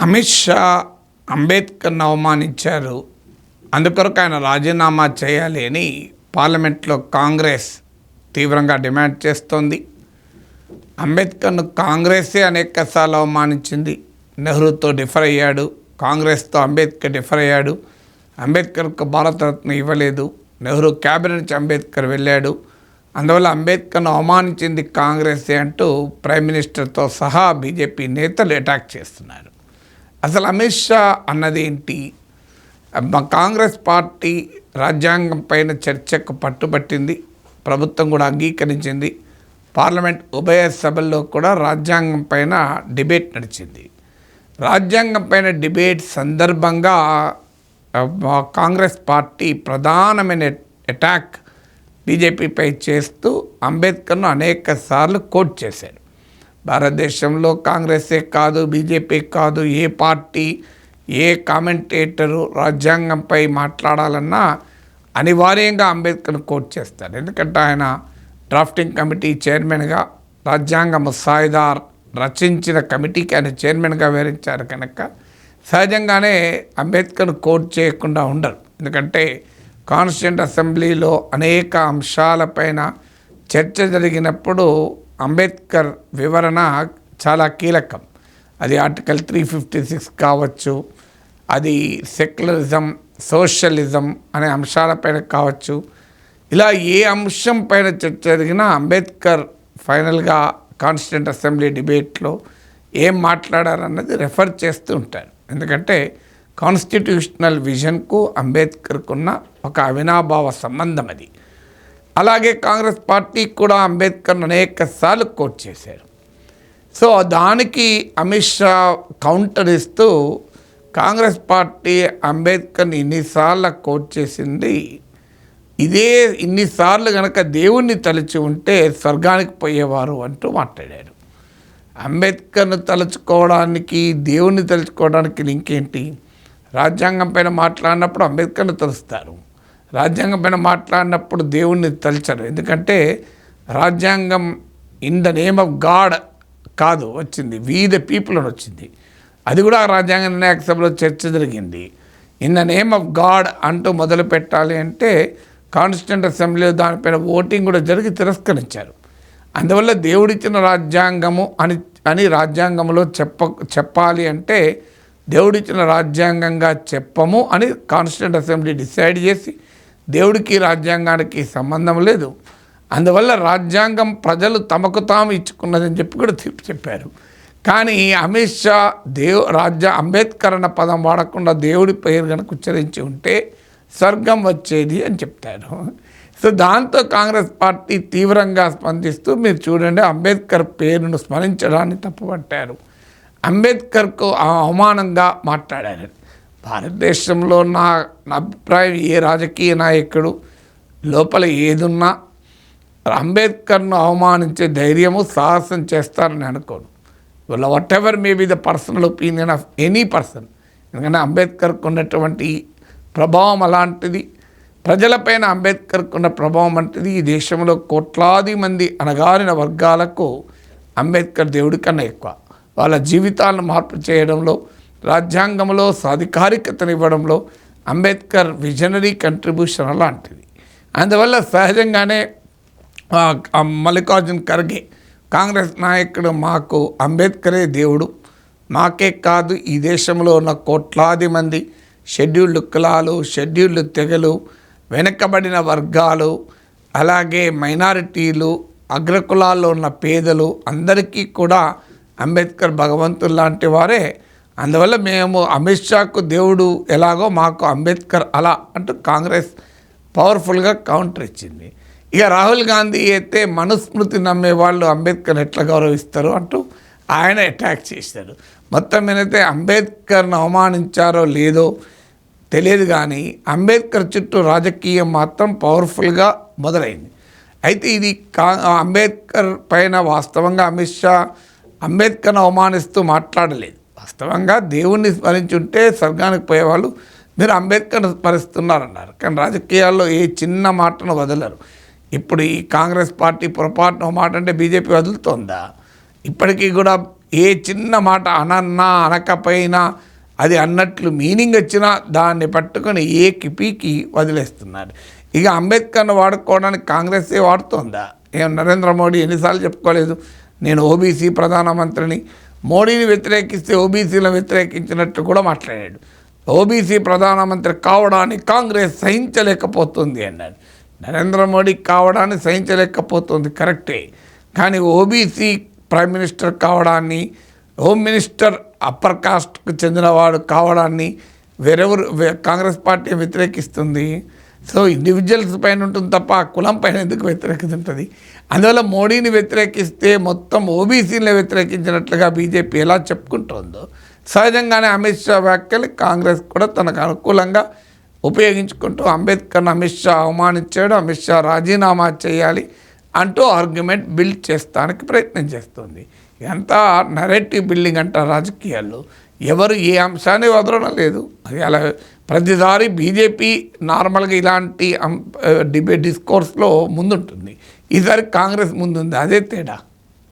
అమిత్ షా అంబేద్కర్ను అవమానించారు. అందుకొరకు ఆయన రాజీనామా చేయాలి అని పార్లమెంట్లో కాంగ్రెస్ తీవ్రంగా డిమాండ్ చేస్తోంది. అంబేద్కర్ను కాంగ్రెసే అనేకసార్లు అవమానించింది. నెహ్రూతో డిఫర్ అయ్యాడు, కాంగ్రెస్తో అంబేద్కర్ డిఫర్ అయ్యాడు. అంబేద్కర్కు భారతరత్న ఇవ్వలేదు. నెహ్రూ క్యాబినెట్ నుంచి అంబేద్కర్ వెళ్ళాడు. అందువల్ల అంబేద్కర్ను అవమానించింది కాంగ్రెసే అంటూ ప్రైమ్ మినిస్టర్తో సహా బీజేపీ నేతలు అటాక్ చేస్తున్నారు. అసలు అమిత్ షా అన్నది ఏంటి? కాంగ్రెస్ పార్టీ రాజ్యాంగం పైన చర్చకు పట్టుబట్టింది, ప్రభుత్వం కూడా అంగీకరించింది. పార్లమెంట్ ఉభయ సభల్లో కూడా రాజ్యాంగం పైన డిబేట్ నడిచింది. రాజ్యాంగం పైన డిబేట్ సందర్భంగా కాంగ్రెస్ పార్టీ ప్రధానమైన అటాక్ బీజేపీపై చేస్తూ అంబేద్కర్ను అనేక సార్లు కోట్ చేశారు. భారతదేశంలో కాంగ్రెసే కాదు, బీజేపీ కాదు, ఏ పార్టీ ఏ కామెంటేటరు రాజ్యాంగంపై మాట్లాడాలన్నా అనివార్యంగా అంబేద్కర్ను కోట్ చేస్తారు. ఎందుకంటే ఆయన డ్రాఫ్టింగ్ కమిటీ చైర్మన్గా, రాజ్యాంగ ముసాయిదా రచించిన కమిటీకి ఆయన చైర్మన్గా వివరించారు కనుక సహజంగానే అంబేద్కర్ను కోట్ చేయకుండా ఉండరు. ఎందుకంటే కాన్స్టిట్యూంట్ అసెంబ్లీలో అనేక అంశాలపైన చర్చ జరిగినప్పుడు అంబేద్కర్ వివరణ చాలా కీలకం. అది ఆర్టికల్ 356 కావచ్చు, అది సెక్యులరిజం, సోషలిజం అనే అంశాలపైన కావచ్చు. ఇలా ఏ అంశం పైన చర్చ జరిగినా అంబేద్కర్ ఫైనల్గా కాన్స్టిట్యూంట్ అసెంబ్లీ డిబేట్లో ఏం మాట్లాడారన్నది రెఫర్ చేస్తూ ఉంటారు. ఎందుకంటే కాన్స్టిట్యూషనల్ విజన్కు అంబేద్కర్కున్న ఒక అవినాభావ సంబంధం అది. అలాగే కాంగ్రెస్ పార్టీ కూడా అంబేద్కర్ను అనేక సార్లు కోట్ చేశారు. సో దానికి అమిత్ షా కౌంటర్ ఇస్తూ కాంగ్రెస్ పార్టీ అంబేద్కర్ని ఇన్నిసార్లు కోట్ చేసింది, ఇదే ఇన్నిసార్లు కనుక దేవుణ్ణి తలచి ఉంటే స్వర్గానికి పోయేవారు అంటూ మాట్లాడారు. అంబేద్కర్ను తలుచుకోవడానికి దేవుణ్ణి తలుచుకోవడానికి లింక్ ఏంటి? రాజ్యాంగం పైన మాట్లాడినప్పుడు అంబేద్కర్ను తలుస్తారు, రాజ్యాంగం పైన మాట్లాడినప్పుడు దేవుణ్ణి తలచరు. ఎందుకంటే రాజ్యాంగం in the name of God కాదు వచ్చింది, వీ ద పీపుల్ అని వచ్చింది. అది కూడా రాజ్యాంగ నిర్ణాయక సభలో చర్చ జరిగింది. In the name of God అంటూ మొదలు పెట్టాలి అంటే కాన్స్టిట్యూంట్ అసెంబ్లీలో దానిపైన ఓటింగ్ కూడా జరిగి తిరస్కరించారు. అందువల్ల దేవుడిచ్చిన రాజ్యాంగము అని రాజ్యాంగంలో చెప్పాలి అంటే దేవుడిచ్చిన రాజ్యాంగంగా చెప్పము అని కాన్స్టిట్యూంట్ అసెంబ్లీ డిసైడ్ చేసి దేవుడికి రాజ్యాంగానికి సంబంధం లేదు, అందువల్ల రాజ్యాంగం ప్రజలు తమకు తాము ఇచ్చుకున్నదని చెప్పి కూడా తీర్పు చెప్పారు. కానీ అమిత్ షా అంబేద్కర్ అన్న పదం వాడకుండా దేవుడి పేరు కనుక ఉచ్చరించి ఉంటే స్వర్గం వచ్చేది అని చెప్తారు. సో దాంతో కాంగ్రెస్ పార్టీ తీవ్రంగా స్పందిస్తూ మీరు చూడండి, అంబేద్కర్ పేరును స్మరించడాన్ని తప్పుపట్టారు, అంబేద్కర్కు అవమానంగా మాట్లాడారు. భారతదేశంలో నా అభిప్రాయం ఏ రాజకీయ నాయకుడు లోపల ఏదున్నా అంబేద్కర్ను అవమానించే ధైర్యము సాహసం చేస్తారని అనుకోను. వాళ్ళ what ever may be the personal opinion of any person. ఎందుకంటే అంబేద్కర్కు ఉన్నటువంటి ప్రభావం అలాంటిది, ప్రజలపైన అంబేద్కర్కు ఉన్న ప్రభావం అంటది. ఈ దేశంలో కోట్లాది మంది అణగారిన వర్గాలకు అంబేద్కర్ దేవుడి కన్నా ఎక్కువ. వాళ్ళ జీవితాలను మార్పు చేయడంలో, రాజ్యాంగంలో సాధికారికతనివ్వడంలో అంబేద్కర్ విజనరీ కంట్రిబ్యూషన్ అలాంటిది. అందువల్ల సహజంగానే మల్లికార్జున్ ఖర్గే కాంగ్రెస్ నాయకుడు మాకు అంబేద్కరే దేవుడు, మాకే కాదు ఈ దేశంలో ఉన్న కోట్లాది మంది షెడ్యూల్డ్ కులాలు, షెడ్యూల్డ్ తెగలు, వెనుకబడిన వర్గాలు, అలాగే మైనారిటీలు, అగ్రకులాల్లో ఉన్న పేదలు అందరికీ కూడా అంబేద్కర్ భగవంతుడు లాంటి వారే. అందువల్ల మేము అమిత్ షాకు దేవుడు ఎలాగో మాకు అంబేద్కర్ అలా అంటూ కాంగ్రెస్ పవర్ఫుల్గా కౌంటర్ ఇచ్చింది. ఇక రాహుల్ గాంధీ అయితే మనుస్మృతి నమ్మే వాళ్ళు అంబేద్కర్ ఎట్లా గౌరవిస్తారు అంటూ ఆయన అటాక్ చేశారు. మొత్తం మీదైతే అంబేద్కర్ను అవమానించారో లేదో తెలియదు, కానీ అంబేద్కర్ చుట్టూ రాజకీయం మాత్రం పవర్ఫుల్గా మొదలైంది. అయితే ఇది అంబేద్కర్ పైన వాస్తవంగా అమిత్ షా అంబేద్కర్ను అవమానిస్తూ మాట్లాడలేదు. వాస్తవంగా దేవుణ్ణి స్మరించుంటే స్వర్గానికి పోయేవాళ్ళు, మీరు అంబేద్కర్ను స్మరిస్తున్నారన్నారు. కానీ రాజకీయాల్లో ఏ చిన్న మాటను వదలరు. ఇప్పుడు ఈ కాంగ్రెస్ పార్టీ పొరపాటున మాట అంటే బీజేపీ వదులుతోందా? ఇప్పటికీ కూడా ఏ చిన్న మాట అనన్నా అనకపోయినా అది అన్నట్లు మీనింగ్ వచ్చినా దాన్ని పట్టుకొని ఏకి పీకి వదిలేస్తున్నారు. ఇక అంబేద్కర్ను వాడుకోవడానికి కాంగ్రెస్సే వాడుతోందా? ఏం నరేంద్ర మోడీ ఎన్నిసార్లు చెప్పుకోలేదు, నేను ఓబీసీ ప్రధానమంత్రిని, మోడీని వ్యతిరేకిస్తే ఓబీసీలను వ్యతిరేకించినట్టు కూడా మాట్లాడాడు. ఓబీసీ ప్రధానమంత్రి కావడానికి కాంగ్రెస్ సహించలేకపోతుంది అన్నాడు. నరేంద్ర మోడీ కావడాన్ని సహించలేకపోతుంది కరెక్టే, కానీ ఓబీసీ ప్రైమ్ మినిస్టర్ కావడాన్ని, హోమ్ మినిస్టర్ అప్పర్ కాస్ట్కు చెందినవాడు కావడాన్ని వేరెవరు కాంగ్రెస్ పార్టీ వ్యతిరేకిస్తుంది? సో ఇండివిజువల్స్ పైన ఉంటుంది తప్ప ఆ కులం పైన ఎందుకు వ్యతిరేకత ఉంటుంది? అందువల్ల మోడీని వ్యతిరేకిస్తే మొత్తం ఓబీసీని వ్యతిరేకించినట్లుగా బీజేపీ ఎలా చెప్పుకుంటుందో, సహజంగానే అమిత్ షా వ్యాఖ్యలు కాంగ్రెస్ కూడా తనకు అనుకూలంగా ఉపయోగించుకుంటూ అంబేద్కర్ని అమిత్ షా అవమానించాడు, అమిత్ షా రాజీనామా చేయాలి అంటూ ఆర్గ్యుమెంట్ బిల్డ్ చేస్తానికి ప్రయత్నం చేస్తుంది. ఇదంతా నరేటివ్ బిల్డింగ్ అంటారు రాజకీయాల్లో. ఎవరు ఏ అంశాన్ని వదలడం లేదు. అది అలా ప్రతిసారి బీజేపీ నార్మల్గా ఇలాంటి డిస్కోర్స్లో ముందుంటుంది, ఈసారి కాంగ్రెస్ ముందుంది, అదే తేడా.